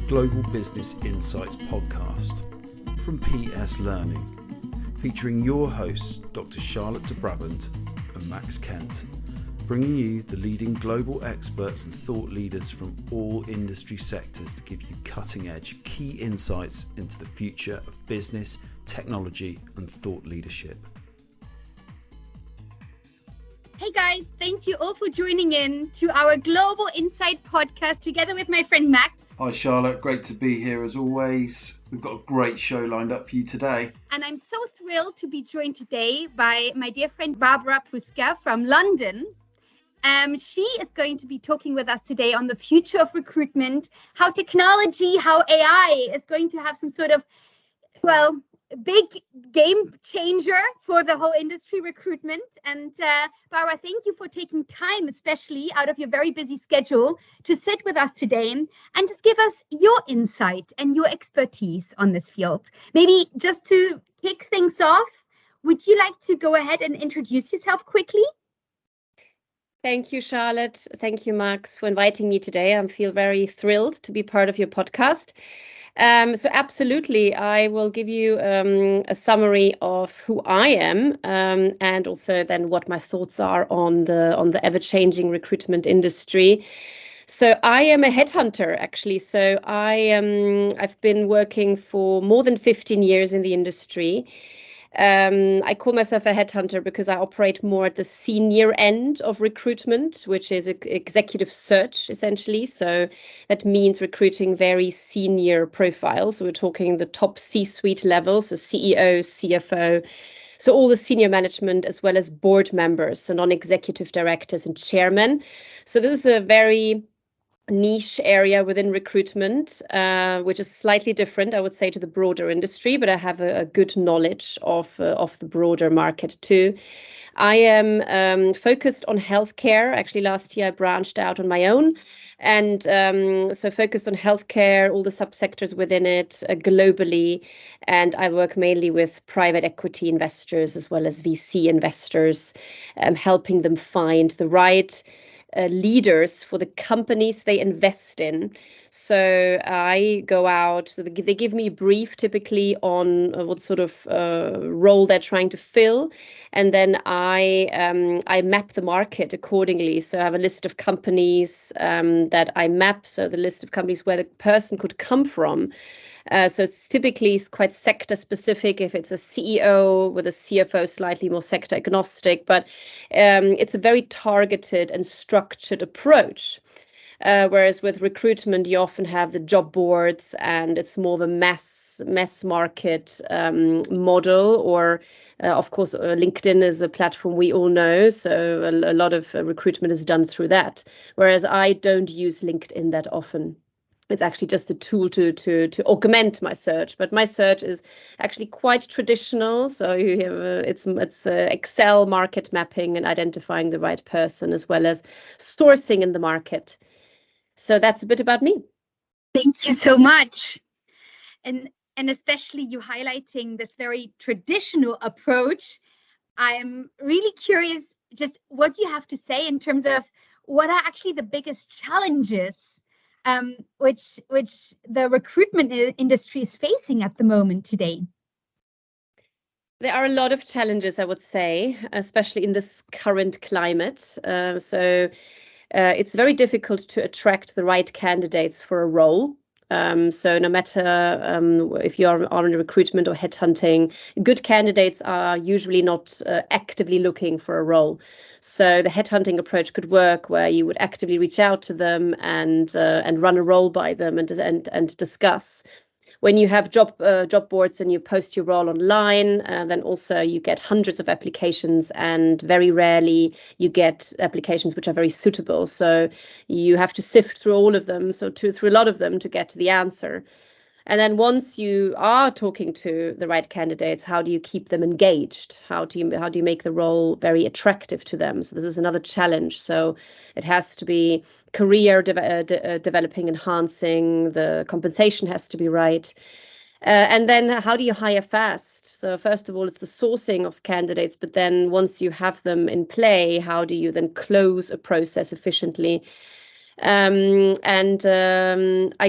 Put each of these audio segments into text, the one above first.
Global Business Insights podcast from PS Learning, featuring your hosts Dr. Charlotte de Brabant and Max Kent, bringing you the leading global experts and thought leaders from all industry sectors to give you cutting-edge key insights into the future of business, technology and thought leadership. Hey guys, thank you all for joining in to our Global Insight podcast together with my friend Max. Hi Charlotte, great to be here as always. We've got a great show lined up for you today. And I'm so thrilled to be joined today by my dear friend Barbara Pusca from London. She is going to be talking with us today on the future of recruitment, how technology, how AI is going to have some sort of, big game changer for the whole industry recruitment. And Barbara, thank you for taking time, especially out of your very busy schedule, to sit with us today and just give us your insight and your expertise on this field. Maybe just to kick things off, would you like to go ahead and introduce yourself quickly? Thank you, Charlotte. Thank you, Max, for inviting me today. I feel very thrilled to be part of your podcast. So absolutely, I will give you a summary of who I am and also then what my thoughts are on the ever-changing recruitment industry. So I am a headhunter, actually. So I've been working for more than 15 years in the industry. I call myself a headhunter because I operate more at the senior end of recruitment, which is executive search, essentially. So that means recruiting very senior profiles. So we're talking the top C-suite level, so CEO, CFO, so all the senior management as well as board members, so non-executive directors and chairmen. So this is a very niche area within recruitment, which is slightly different, I would say, to the broader industry, but I have a good knowledge of the broader market too. I am focused on healthcare. Actually, last year I branched out on my own, and so focused on healthcare, all the subsectors within it globally, and I work mainly with private equity investors as well as VC investors, helping them find the right leaders for the companies they invest in. So I go out, so they give me a brief typically on what sort of role they're trying to fill. And then I map the market accordingly. So I have a list of companies that I map. So the list of companies where the person could come from. So it's typically quite sector specific. If it's a CEO with a CFO, slightly more sector agnostic, but it's a very targeted and structured approach. Whereas with recruitment, you often have the job boards and it's more of a mass market model, or of course, LinkedIn is a platform we all know. So a lot of recruitment is done through that. Whereas I don't use LinkedIn that often. It's actually just a tool to augment my search, but my search is actually quite traditional. So you have it's Excel market mapping and identifying the right person, as well as sourcing in the market. So that's a bit about me. Thank you so much, and especially you highlighting this very traditional approach. I'm really curious, just what you have to say in terms of what are actually the biggest challenges which the recruitment industry is facing at the moment today. There are a lot of challenges, I would say, especially in this current climate. So it's very difficult to attract the right candidates for a role. So no matter if you are in recruitment or headhunting, good candidates are usually not actively looking for a role. So the headhunting approach could work where you would actively reach out to them and run a role by them and discuss. When you have job boards and you post your role online, then also you get hundreds of applications, and very rarely you get applications which are very suitable. So you have to sift through all of them, through a lot of them to get to the answer. And then once you are talking to the right candidates, how do you keep them engaged? How do you make the role very attractive to them? So this is another challenge. So it has to be career developing, enhancing. The compensation has to be right. And then how do you hire fast? So first of all, it's the sourcing of candidates, but then once you have them in play, how do you then close a process efficiently? I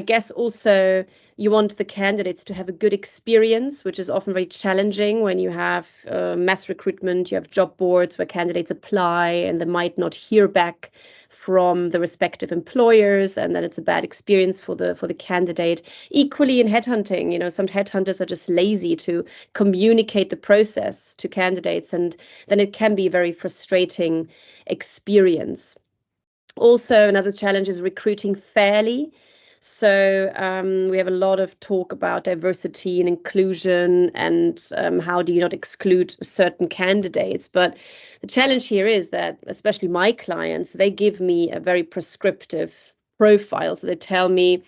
guess also you want the candidates to have a good experience, which is often very challenging when you have mass recruitment, you have job boards where candidates apply and they might not hear back from the respective employers, and then it's a bad experience for the candidate. Equally in headhunting, some headhunters are just lazy to communicate the process to candidates, and then it can be a very frustrating experience. Also, another challenge is recruiting fairly. So we have a lot of talk about diversity and inclusion, and how do you not exclude certain candidates. But the challenge here is that, especially my clients, they give me a very prescriptive profile. So they tell me,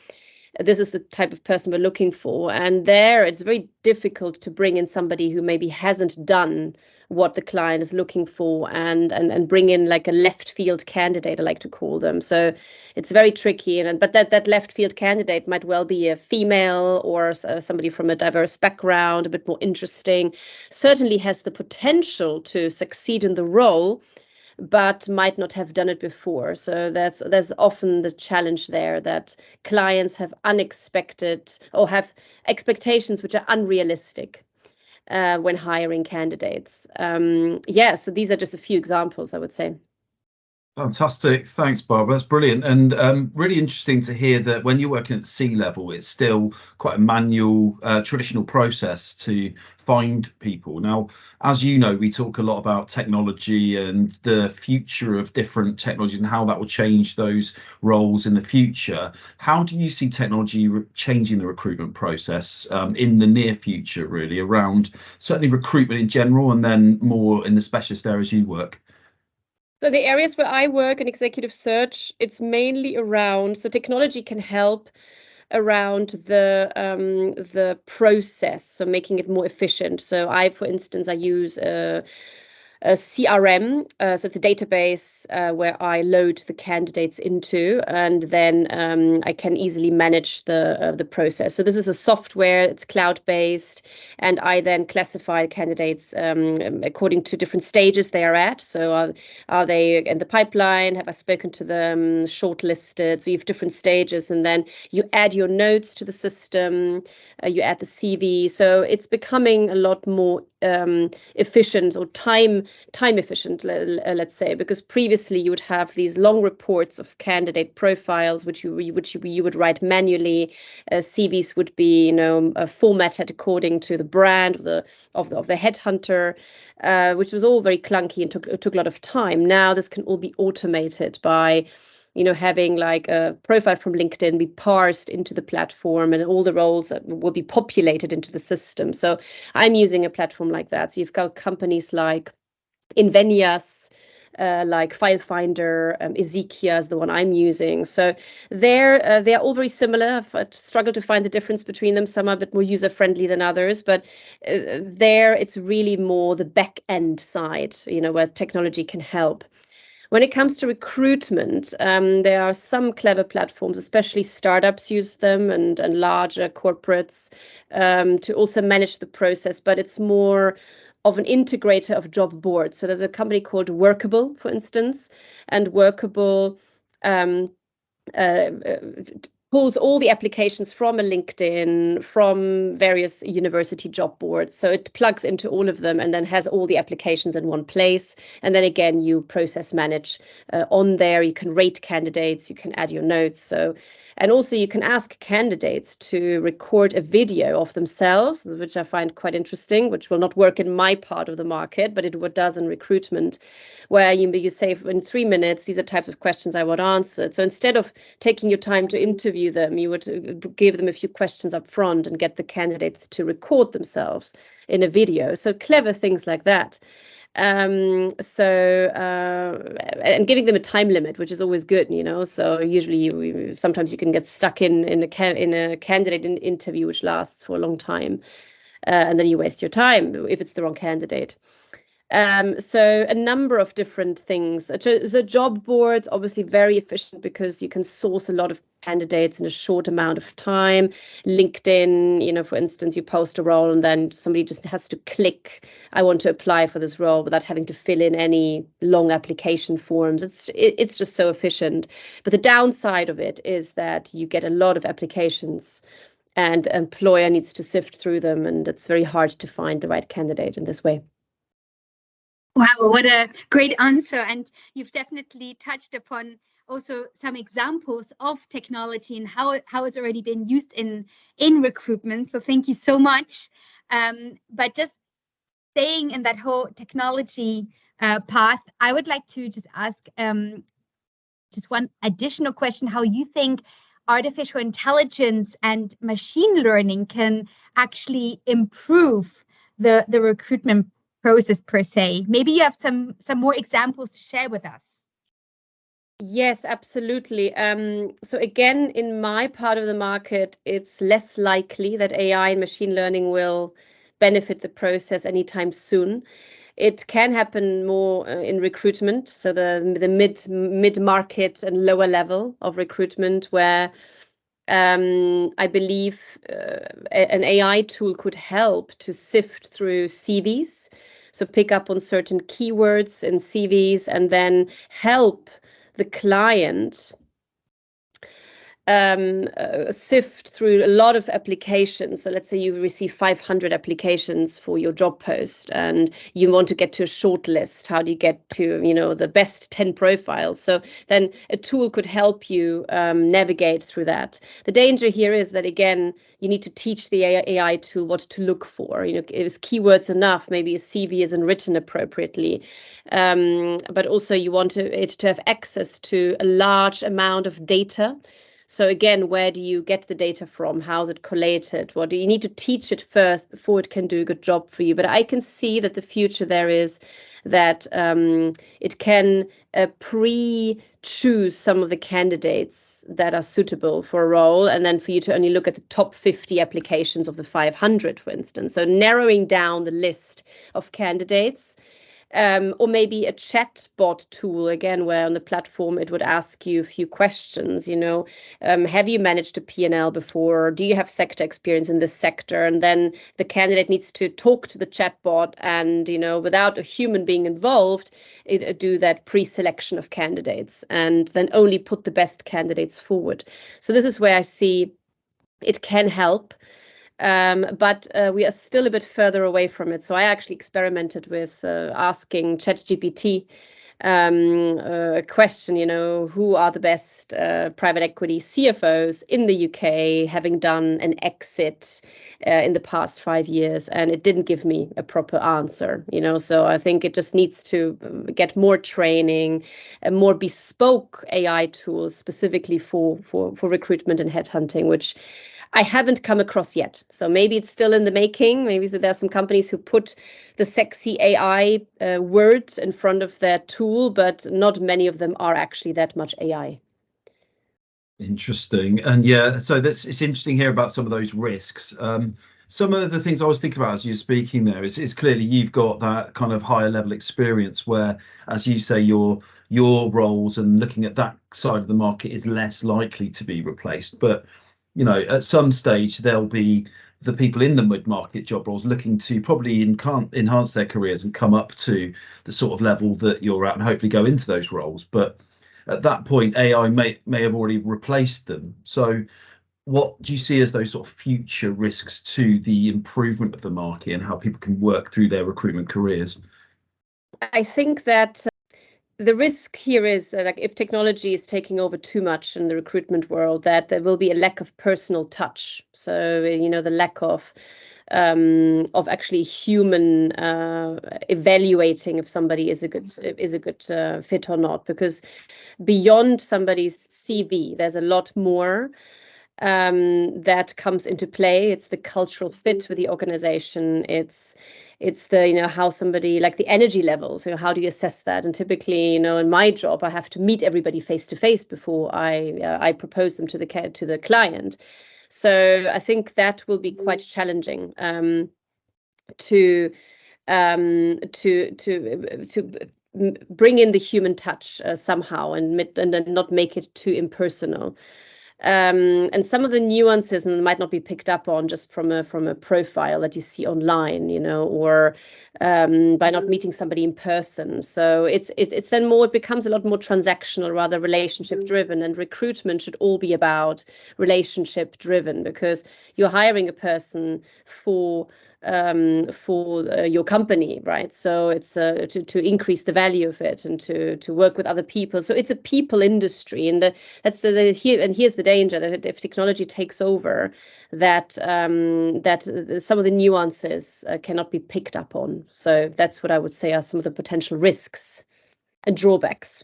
this is the type of person we're looking for. And there it's very difficult to bring in somebody who maybe hasn't done what the client is looking for, and bring in like a left field candidate, I like to call them. So it's very tricky. But that left field candidate might well be a female or somebody from a diverse background, a bit more interesting, certainly has the potential to succeed in the role, but might not have done it before. So there's often the challenge there, that clients have unexpected or have expectations which are unrealistic when hiring candidates. So these are just a few examples, I would say. Fantastic. Thanks, Barbara. That's brilliant. And really interesting to hear that when you're working at C-level, it's still quite a manual, traditional process to find people. Now, as you know, we talk a lot about technology and the future of different technologies and how that will change those roles in the future. How do you see technology changing the recruitment process in the near future, really, around certainly recruitment in general, and then more in the specialist areas you work? So the areas where I work in executive search, it's mainly around, so technology can help around the process, so making it more efficient. So for instance, I use a CRM, so it's a database where I load the candidates into, and then I can easily manage the process. So this is a software, it's cloud-based, and I then classify candidates according to different stages they are at. So are they in the pipeline? Have I spoken to them? Shortlisted? So you have different stages, and then you add your notes to the system, you add the CV. So it's becoming a lot more efficient, or time efficient, let's say, because previously you would have these long reports of candidate profiles which you would write manually. CVs would be formatted according to the brand of the headhunter, which was all very clunky and took a lot of time. Now this can all be automated by having like a profile from LinkedIn be parsed into the platform, and all the roles will be populated into the system. So I'm using a platform like that. So you've got companies like Invenias, like FileFinder, Ezekia is the one I'm using. So they're all very similar. I've struggled to find the difference between them. Some are a bit more user-friendly than others, but there it's really more the back-end side, where technology can help. When it comes to recruitment, there are some clever platforms, especially startups use them, and larger corporates, to also manage the process, but it's more of an integrator of job boards. So there's a company called Workable, for instance, and Workable pulls all the applications from a LinkedIn, from various university job boards. So it plugs into all of them and then has all the applications in one place. And then again, you process manage on there. You can rate candidates, you can add your notes. And also you can ask candidates to record a video of themselves, which I find quite interesting, which will not work in my part of the market, but it does in recruitment, where you say in 3 minutes, these are types of questions I want answered. So instead of taking your time to interview them, you would give them a few questions up front and get the candidates to record themselves in a video. So clever things like that. And giving them a time limit, which is always good, So usually, sometimes you can get stuck in a candidate interview which lasts for a long time, and then you waste your time if it's the wrong candidate. So a number of different things. So job boards, obviously very efficient because you can source a lot of candidates in a short amount of time. LinkedIn, for instance, you post a role and then somebody just has to click, I want to apply for this role without having to fill in any long application forms. It's just so efficient. But the downside of it is that you get a lot of applications and the employer needs to sift through them, and it's very hard to find the right candidate in this way. Wow, what a great answer. And you've definitely touched upon also some examples of technology and how it's already been used in recruitment. So thank you so much. But just staying in that whole technology path, I would like to just ask just one additional question, how you think artificial intelligence and machine learning can actually improve the recruitment process per se. Maybe you have some more examples to share with us. Yes, absolutely. So again, in my part of the market, it's less likely that AI and machine learning will benefit the process anytime soon. It can happen more in recruitment, so the mid market and lower level of recruitment, where I believe an AI tool could help to sift through CVs, so pick up on certain keywords in CVs and then help the client sift through a lot of applications. So let's say you receive 500 applications for your job post and you want to get to a short list. How do you get to, the best 10 profiles? So then a tool could help you navigate through that. The danger here is that, again, you need to teach the AI tool what to look for. Is keywords enough? Maybe a CV isn't written appropriately. But also you want it to have access to a large amount of data. So again, where do you get the data from? How is it collated? What do you need to teach it first before it can do a good job for you? But I can see that the future there is that it can pre-choose some of the candidates that are suitable for a role, and then for you to only look at the top 50 applications of the 500, for instance. So narrowing down the list of candidates. Or maybe a chatbot tool, again, where on the platform it would ask you a few questions, have you managed a P&L before? Do you have sector experience in this sector? And then the candidate needs to talk to the chatbot and, without a human being involved, do that pre-selection of candidates and then only put the best candidates forward. So this is where I see it can help. But we are still a bit further away from it. So I actually experimented with asking ChatGPT a question, who are the best private equity CFOs in the UK having done an exit in the past 5 years, and it didn't give me a proper answer, so I think it just needs to get more training and more bespoke AI tools specifically for recruitment and headhunting, which I haven't come across yet. So maybe it's still in the making. Maybe there are some companies who put the sexy AI word in front of their tool, but not many of them are actually that much AI. Interesting. And yeah, so it's interesting here about some of those risks. Some of the things I was thinking about as you're speaking there is clearly you've got that kind of higher level experience where, as you say, your roles and looking at that side of the market is less likely to be replaced. But at some stage, there'll be the people in the mid-market job roles looking to probably enhance their careers and come up to the sort of level that you're at and hopefully go into those roles. But at that point, AI may have already replaced them. So what do you see as those sort of future risks to the improvement of the market and how people can work through their recruitment careers? I think that the risk here is that, if technology is taking over too much in the recruitment world, that there will be a lack of personal touch. So, the lack of actually human evaluating if somebody is a good fit or not. Because beyond somebody's CV, there's a lot more that comes into play. It's the cultural fit with the organization. It's the, how somebody, like the energy levels, how do you assess that? And typically, in my job, I have to meet everybody face to face before I propose them to the client. So I think that will be quite challenging to to bring in the human touch somehow, and then not make it too impersonal. And some of the nuances might not be picked up on just from a profile that you see online, or by not meeting somebody in person. So it's then more, it becomes a lot more transactional, rather relationship driven, and recruitment should all be about relationship driven, because you're hiring a person for your company, right? So it's to increase the value of it, and to work with other people. So it's a people industry, and that's here's the danger, that if technology takes over, that some of the nuances cannot be picked up on. So that's what I would say are some of the potential risks and drawbacks.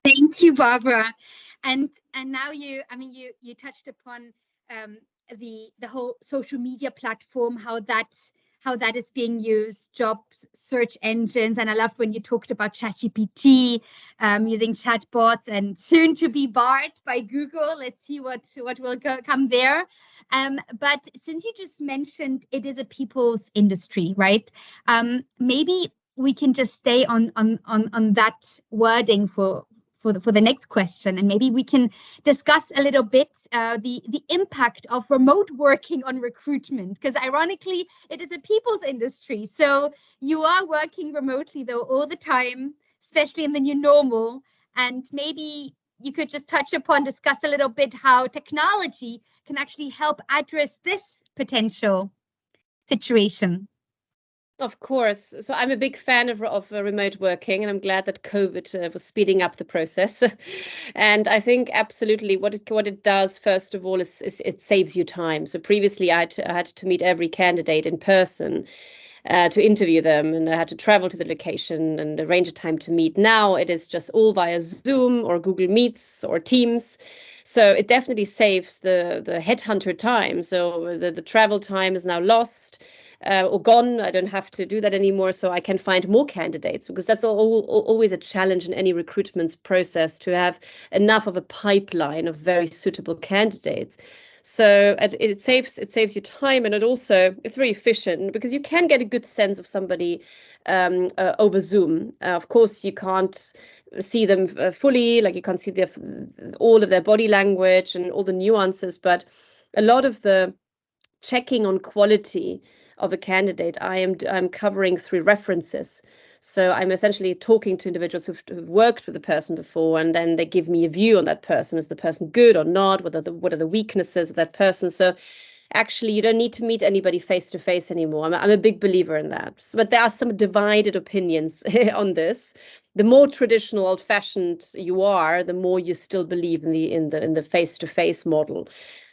Thank you, Barbara. And now you touched upon the whole social media platform, how that is being used, jobs, search engines. And I loved when you talked about ChatGPT, using chatbots, and soon to be barred by Google. Let's see what will come there. But since you just mentioned it is a people's industry, right? Maybe we can just stay on that wording for the next question, and maybe we can discuss a little bit the impact of remote working on recruitment, because ironically it is a people's industry. So you are working remotely though all the time, especially in the new normal, and maybe you could just discuss a little bit how technology can actually help address this potential situation. Of course. So I'm a big fan of remote working, and I'm glad that COVID was speeding up the process. And I think absolutely what it does, first of all, is it saves you time. So previously I had to meet every candidate in person to interview them, and I had to travel to the location and arrange a time to meet. Now it is just all via Zoom or Google Meets or Teams. So it definitely saves the headhunter time. So the travel time is now lost. Or gone. I don't have to do that anymore, so I can find more candidates, because that's always a challenge in any recruitment process, to have enough of a pipeline of very suitable candidates. So it saves you time, and it's very efficient, because you can get a good sense of somebody over Zoom. Of course, you can't see them fully, like you can't see all of their body language and all the nuances, but a lot of the checking on quality of a candidate I'm covering through references. So I'm essentially talking to individuals who've worked with the person before, and then they give me a view on that person. Is the person good or not? What are the weaknesses of that person? So actually, you don't need to meet anybody face to face anymore. I'm a big believer in that. But there are some divided opinions on this. The more traditional, old-fashioned you are, the more you still believe in the face-to-face model.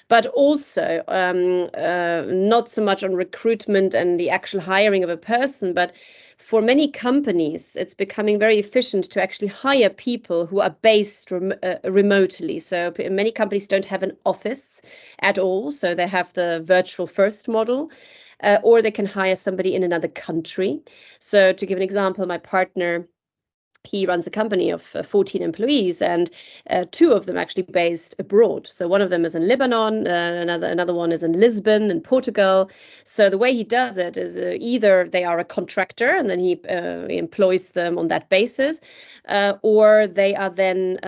But also not so much on recruitment and the actual hiring of a person, but for many companies, it's becoming very efficient to actually hire people who are based remotely. So many companies don't have an office at all, so they have the virtual first model, or they can hire somebody in another country. So to give an example, my partner, he runs a company of 14 employees, and 2 of them actually based abroad. So one of them is in Lebanon, another one is in Lisbon in Portugal. So the way he does it is either they are a contractor, and then he employs them on that basis, or they are then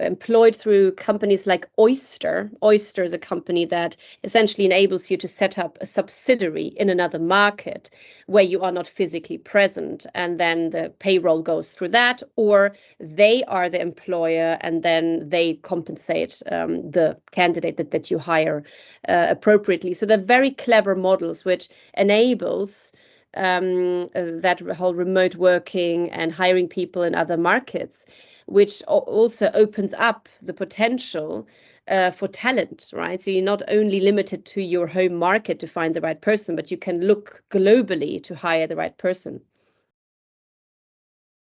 employed through companies like Oyster. Oyster is a company that essentially enables you to set up a subsidiary in another market where you are not physically present, and then the payroll goes through that, or they are the employer and then they compensate the candidate that you hire appropriately. So they're very clever models which enables that whole remote working and hiring people in other markets, which also opens up the potential for talent, right? So you're not only limited to your home market to find the right person, but you can look globally to hire the right person.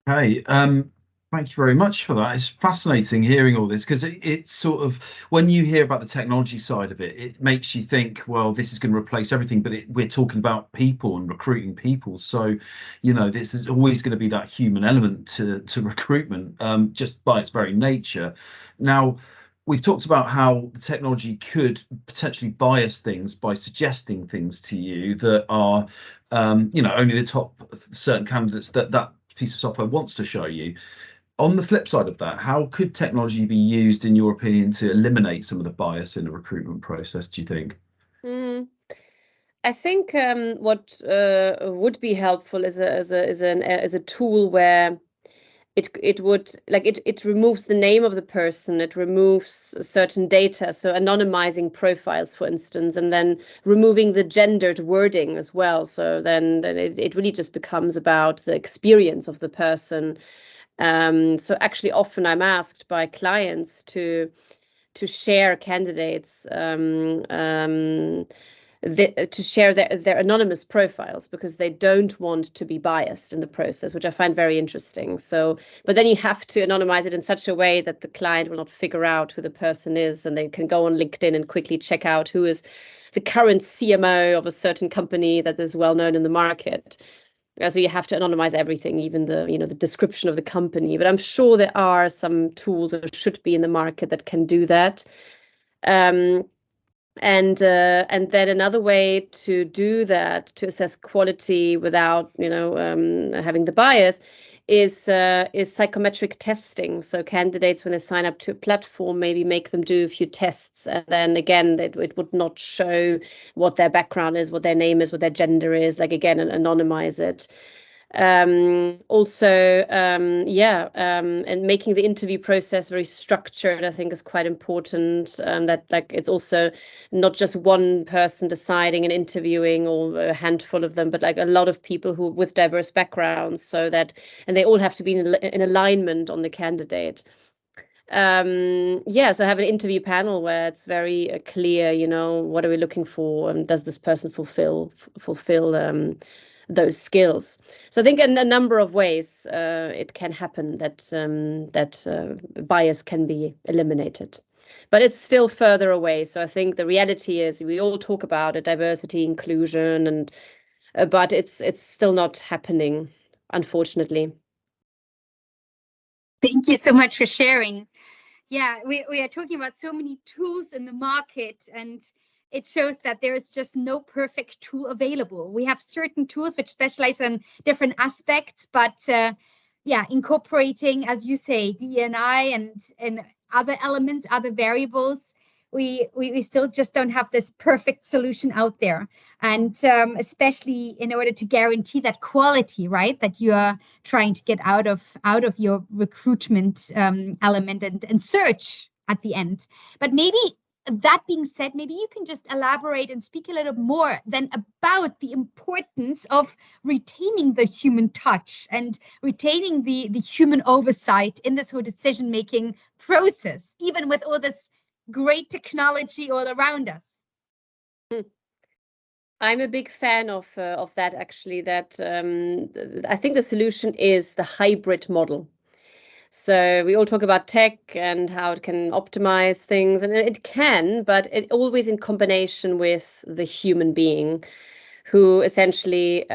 Hey, thank you very much for that. It's fascinating hearing all this, because it's sort of, when you hear about the technology side of it, it makes you think, well, this is going to replace everything, but we're talking about people and recruiting people. So, this is always going to be that human element to recruitment, just by its very nature. Now, we've talked about how the technology could potentially bias things by suggesting things to you that are, only the top certain candidates that piece of software wants to show you. On the flip side of that, how could technology be used, in your opinion, to eliminate some of the bias in the recruitment process, do you think? I think what would be helpful is a tool where it removes the name of the person, it removes certain data, so anonymizing profiles, for instance, and then removing the gendered wording as well. So then it really just becomes about the experience of the person. So actually, often I'm asked by clients to share candidates. To share their anonymous profiles because they don't want to be biased in the process, which I find very interesting. So, but then you have to anonymize it in such a way that the client will not figure out who the person is, and they can go on LinkedIn and quickly check out who is the current CMO of a certain company that is well known in the market. So you have to anonymize everything, even the description of the company. But I'm sure there are some tools or should be in the market that can do that. And then another way to do that, to assess quality without having the bias, is psychometric testing. So candidates, when they sign up to a platform, maybe make them do a few tests, and then again it would not show what their background is, what their name is, what their gender is, and anonymize it. And making the interview process very structured, I think, is quite important. That it's also not just one person deciding and interviewing, or a handful of them, but a lot of people who with diverse backgrounds, and they all have to be in alignment on the candidate. So have an interview panel where it's very clear, what are we looking for, and does this person fulfill those skills. So I think in a number of ways it can happen that bias can be eliminated, but it's still further away. So I think the reality is we all talk about it, diversity, inclusion, but it's still not happening, unfortunately. Thank you so much for sharing. Yeah, we are talking about so many tools in the market, and it shows that there is just no perfect tool available. We have certain tools which specialize on different aspects, but incorporating, as you say, DE&I and other elements, other variables, we still just don't have this perfect solution out there. And especially in order to guarantee that quality, right, that you are trying to get out of your recruitment element and search at the end. But maybe that being said, maybe you can just elaborate and speak a little more then about the importance of retaining the human touch and retaining the human oversight in this whole decision-making process, even with all this great technology all around us. I'm a big fan of that, actually, that I think the solution is the hybrid model. So we all talk about tech and how it can optimize things, and it can, but it always in combination with the human being, who essentially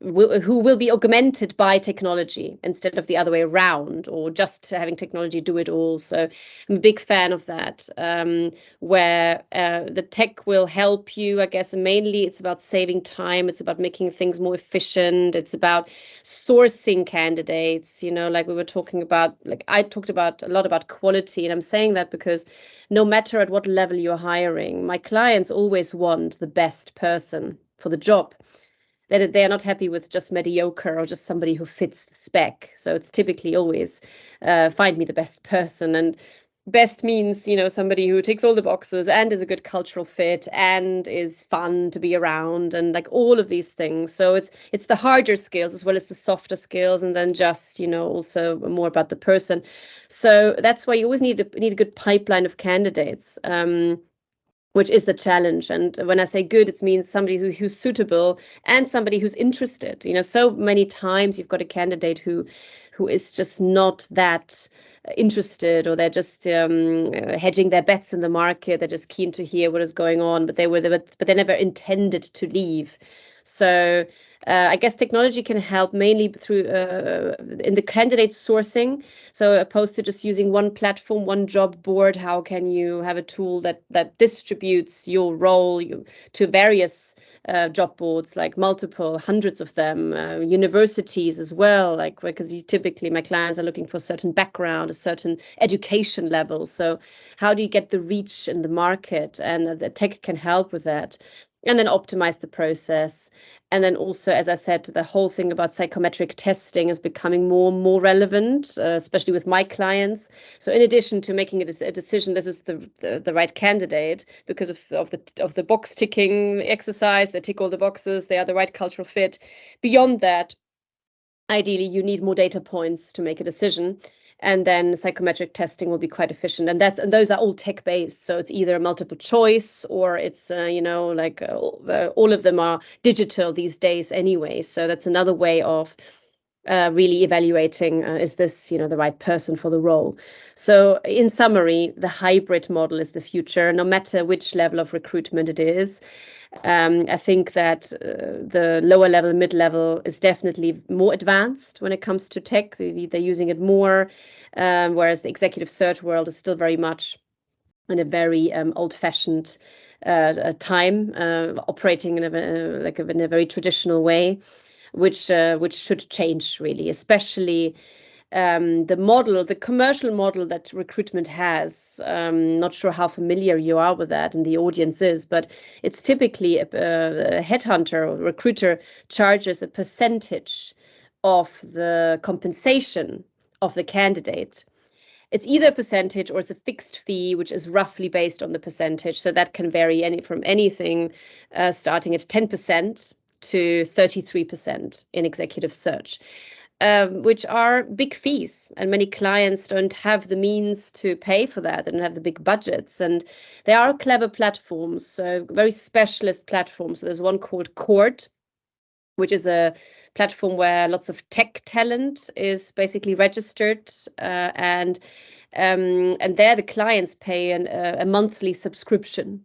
who will be augmented by technology instead of the other way around, or just having technology do it all. So I'm a big fan of that, where the tech will help you. I guess mainly it's about saving time. It's about making things more efficient. It's about sourcing candidates, like we were talking about, I talked about a lot about quality, and I'm saying that because no matter at what level you're hiring, my clients always want the best person for the job. They are not happy with just mediocre or just somebody who fits the spec. So it's typically always find me the best person, and best means somebody who ticks all the boxes and is a good cultural fit and is fun to be around, and all of these things. So it's the harder skills as well as the softer skills, and then just also more about the person. So that's why you always need a good pipeline of candidates, which is the challenge. And when I say good, it means somebody who's suitable and somebody who's interested. So many times you've got a candidate who is just not that interested, or they're just hedging their bets in the market. They're just keen to hear what is going on, but they never intended to leave. So I guess technology can help mainly through in the candidate sourcing. So opposed to just using one platform, one job board, how can you have a tool that distributes your role to various job boards, like multiple hundreds of them, universities as well, like because typically my clients are looking for a certain background, a certain education level. So how do you get the reach in the market? And the tech can help with that. And then optimize the process. And then also, as I said, the whole thing about psychometric testing is becoming more and more relevant, especially with my clients. So in addition to making a decision, this is the right candidate because of the box ticking exercise, they tick all the boxes, they are the right cultural fit. Beyond that, ideally, you need more data points to make a decision. And then psychometric testing will be quite efficient. And those are all tech-based. So it's either multiple choice or it's, all of them are digital these days anyway. So that's another way of really evaluating, is this, the right person for the role? So in summary, the hybrid model is the future, no matter which level of recruitment it is. I think that the lower level, mid-level is definitely more advanced when it comes to tech. They're using it more, whereas the executive search world is still very much in a very old-fashioned time, operating in a very traditional way, which should change really, especially the commercial model that recruitment has. Not sure how familiar you are with that and the audience is, but it's typically a headhunter or recruiter charges a percentage of the compensation of the candidate. It's either a percentage or it's a fixed fee, which is roughly based on the percentage. So that can vary from anything starting at 10% to 33% in executive search. Which are big fees, and many clients don't have the means to pay for that. They don't have the big budgets, and there are clever platforms, so very specialist platforms. So there's one called Court, which is a platform where lots of tech talent is basically registered, and there the clients pay a monthly subscription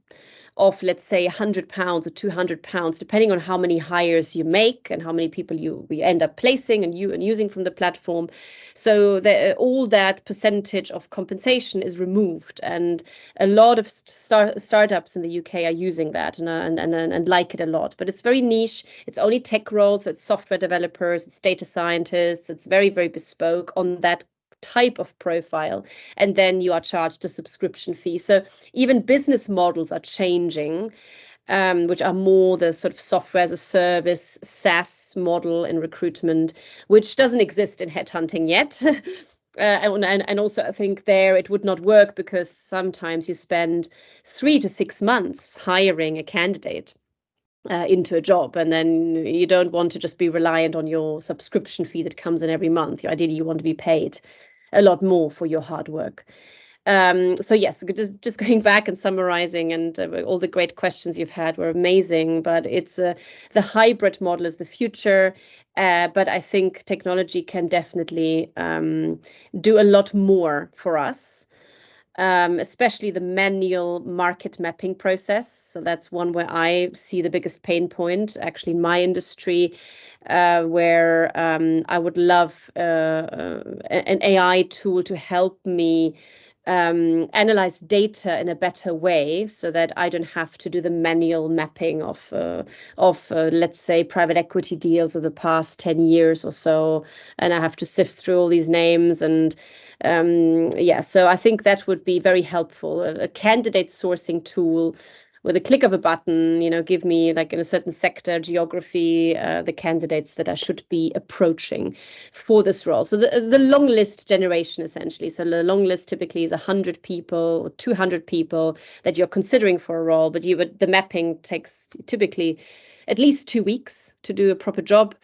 of, let's say, £100 or £200, depending on how many hires you make and how many people we end up placing and using from the platform. So all that percentage of compensation is removed, and a lot of startups in the UK are using that and like it a lot. But it's very niche. It's only tech roles, so it's software developers, it's data scientists. It's very, very bespoke on that type of profile, and then you are charged a subscription fee. So even business models are changing, which are more the sort of software as a service SaaS model in recruitment, which doesn't exist in headhunting yet. And also I think there it would not work because sometimes you spend 3 to 6 months hiring a candidate into a job, and then you don't want to just be reliant on your subscription fee that comes in every month. Ideally, you want to be paid a lot more for your hard work. So yes, just going back and summarizing, and all the great questions you've had were amazing, but it's the hybrid model is the future, but I think technology can definitely do a lot more for us. Especially the manual market mapping process. So that's one where I see the biggest pain point actually in my industry, where I would love an AI tool to help me analyze data in a better way, so that I don't have to do the manual mapping of let's say private equity deals of the past 10 years or so, and I have to sift through all these names. And so I think that would be very helpful. A candidate sourcing tool with a click of a button, give me, like, in a certain sector, geography, the candidates that I should be approaching for this role. So the long list generation, essentially. So the long list typically is 100 people or 200 people that you're considering for a role, but the mapping takes typically at least 2 weeks to do a proper job.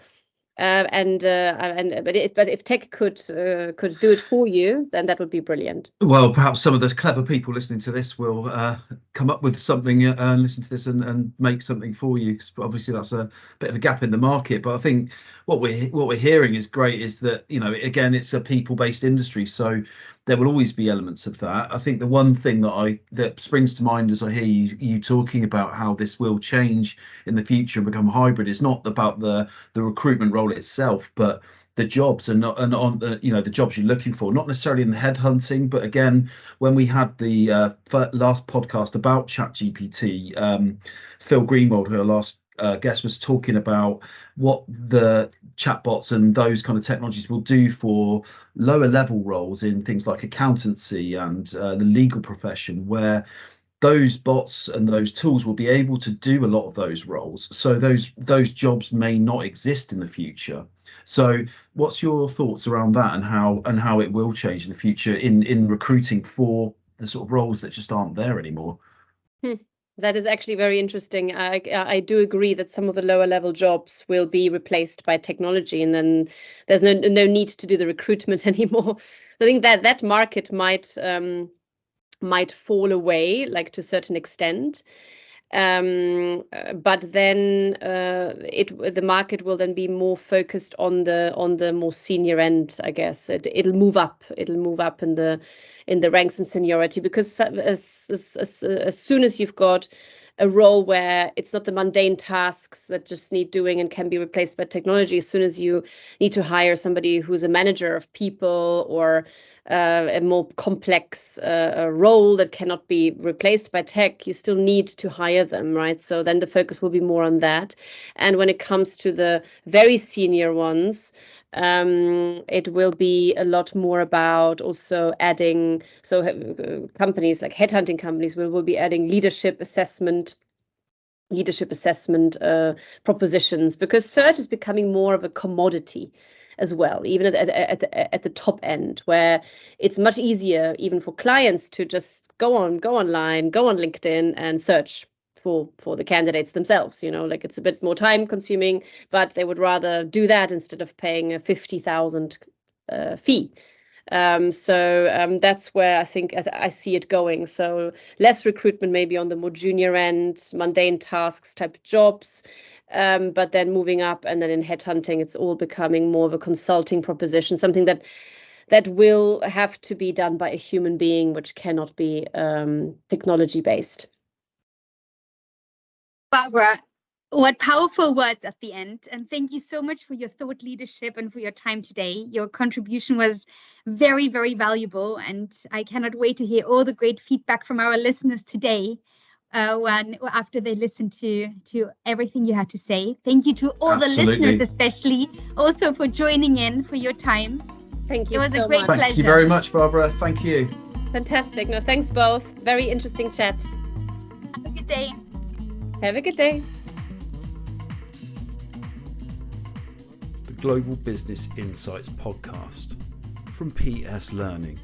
But if tech could do it for you, then that would be brilliant. Well, perhaps some of the clever people listening to this will come up with something and listen to this and make something for you. Because obviously that's a bit of a gap in the market. But I think what we're hearing is great. Is that again, it's a people-based industry, so there will always be elements of that. I think the one thing that springs to mind as I hear you talking about how this will change in the future and become hybrid is not about the recruitment role itself, but the jobs and on the the jobs you're looking for, not necessarily in the headhunting, but again, when we had the last podcast about ChatGPT, Phil Greenwald, who our last guest, was talking about what the chatbots and those kind of technologies will do for lower level roles in things like accountancy and the legal profession, where those bots and those tools will be able to do a lot of those roles. So those jobs may not exist in the future. So what's your thoughts around that, and how it will change in the future in recruiting for the sort of roles that just aren't there anymore? That is actually very interesting. I do agree that some of the lower level jobs will be replaced by technology, and then there's no need to do the recruitment anymore. I think that market might fall away, like to a certain extent. But then the market will then be more focused on the more senior end, I guess. It'll move up. It'll move up in the ranks and seniority, because as soon as you've got a role where it's not the mundane tasks that just need doing and can be replaced by technology, as soon as you need to hire somebody who's a manager of people, or a more complex role that cannot be replaced by tech, you still need to hire them, right? So then the focus will be more on that. And when it comes to the very senior ones, it will be a lot more about also adding, so companies like headhunting companies will be adding leadership assessment propositions, because search is becoming more of a commodity as well, even at the top end, where it's much easier even for clients to just go online, go on LinkedIn and search for the candidates themselves. Like, it's a bit more time consuming, but they would rather do that instead of paying a 50,000 fee. So that's where I think I see it going. So less recruitment, maybe on the more junior end, mundane tasks type jobs, but then moving up, and then in headhunting, it's all becoming more of a consulting proposition, something that will have to be done by a human being, which cannot be technology based. Barbara, what powerful words at the end. And thank you so much for your thought leadership and for your time today. Your contribution was very, very valuable. And I cannot wait to hear all the great feedback from our listeners today after they listen to everything you had to say. Thank you to all Absolutely. the listeners, especially also for joining in, for your time. Thank you. It was so a great much. pleasure. Thank you very much, Barbara. Thank you. Fantastic. No, thanks both. Very interesting chat. Have a good day. Have a good day. The Global Business Insights podcast from PS Learning.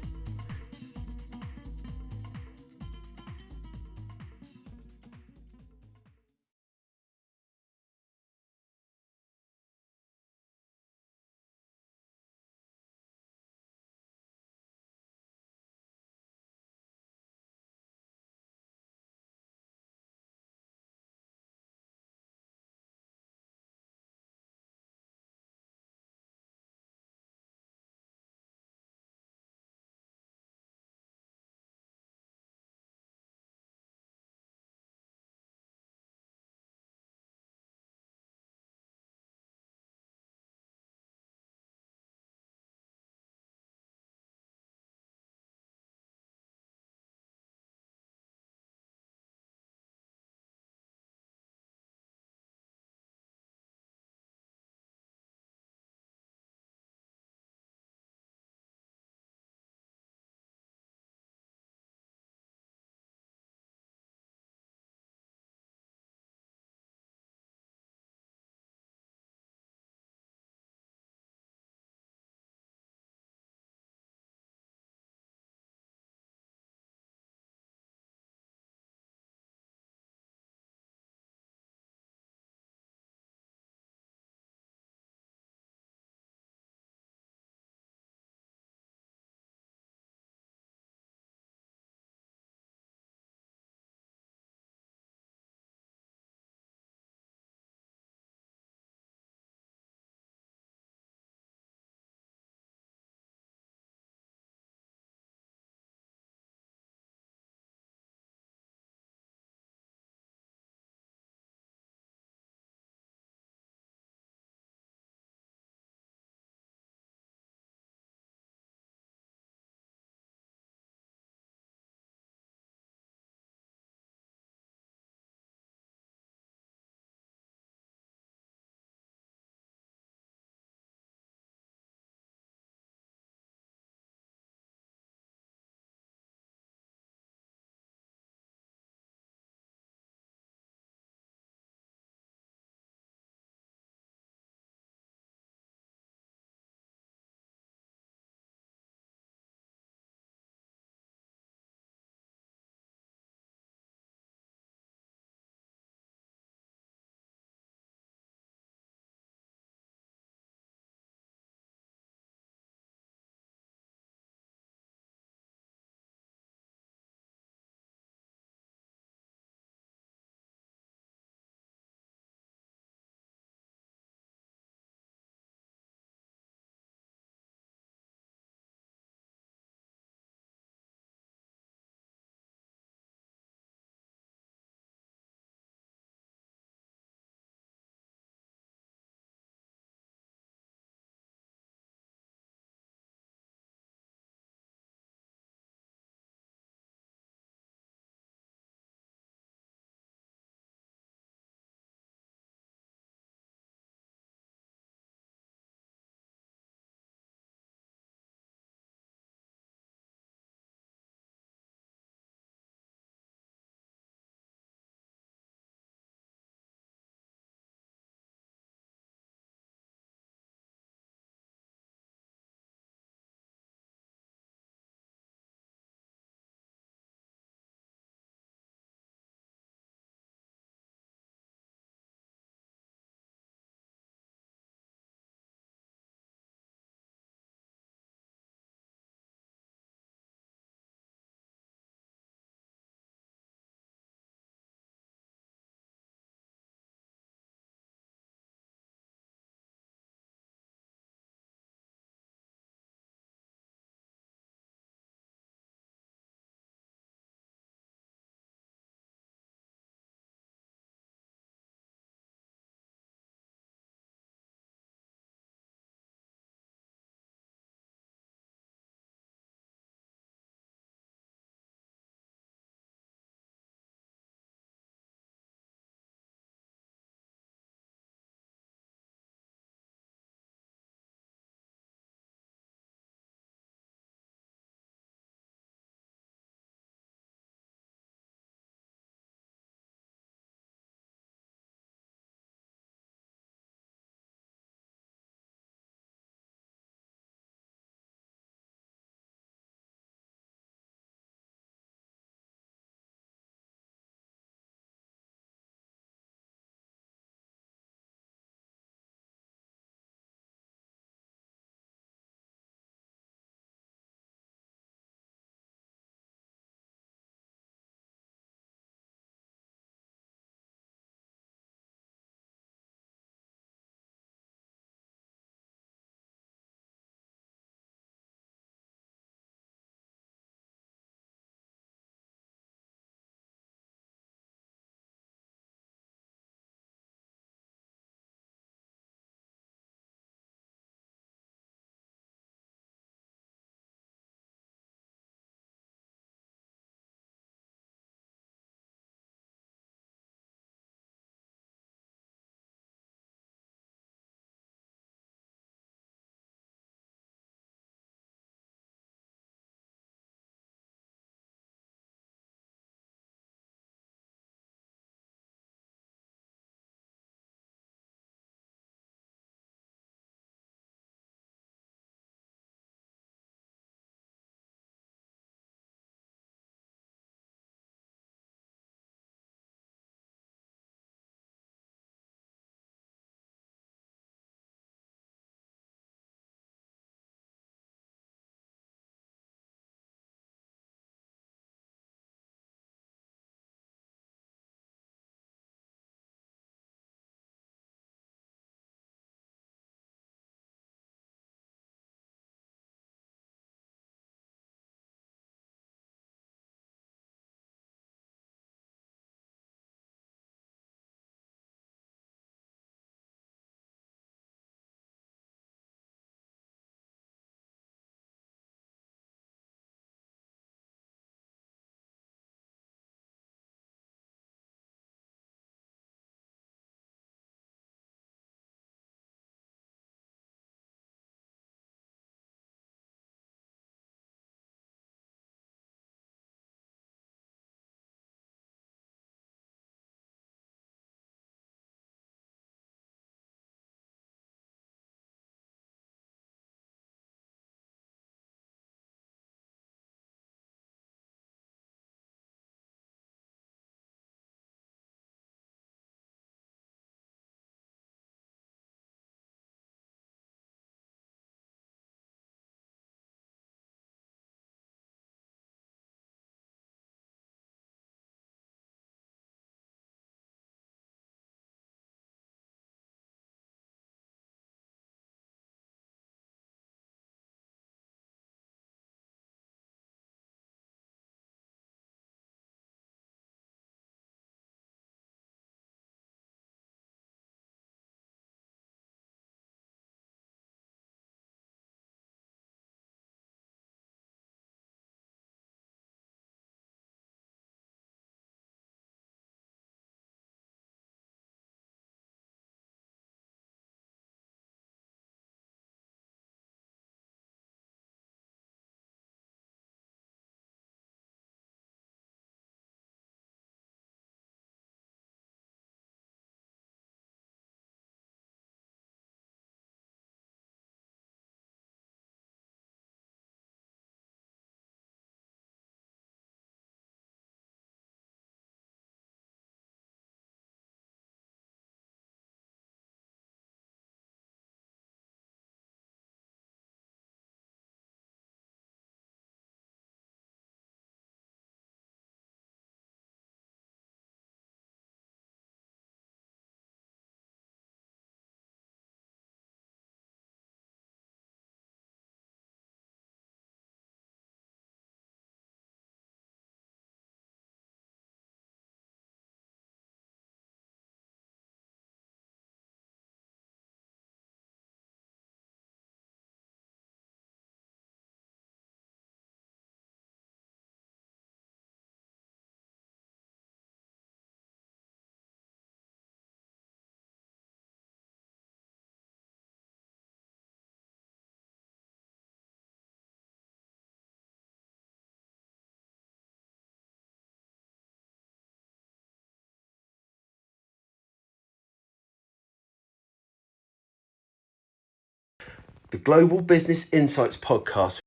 the Global Business Insights podcast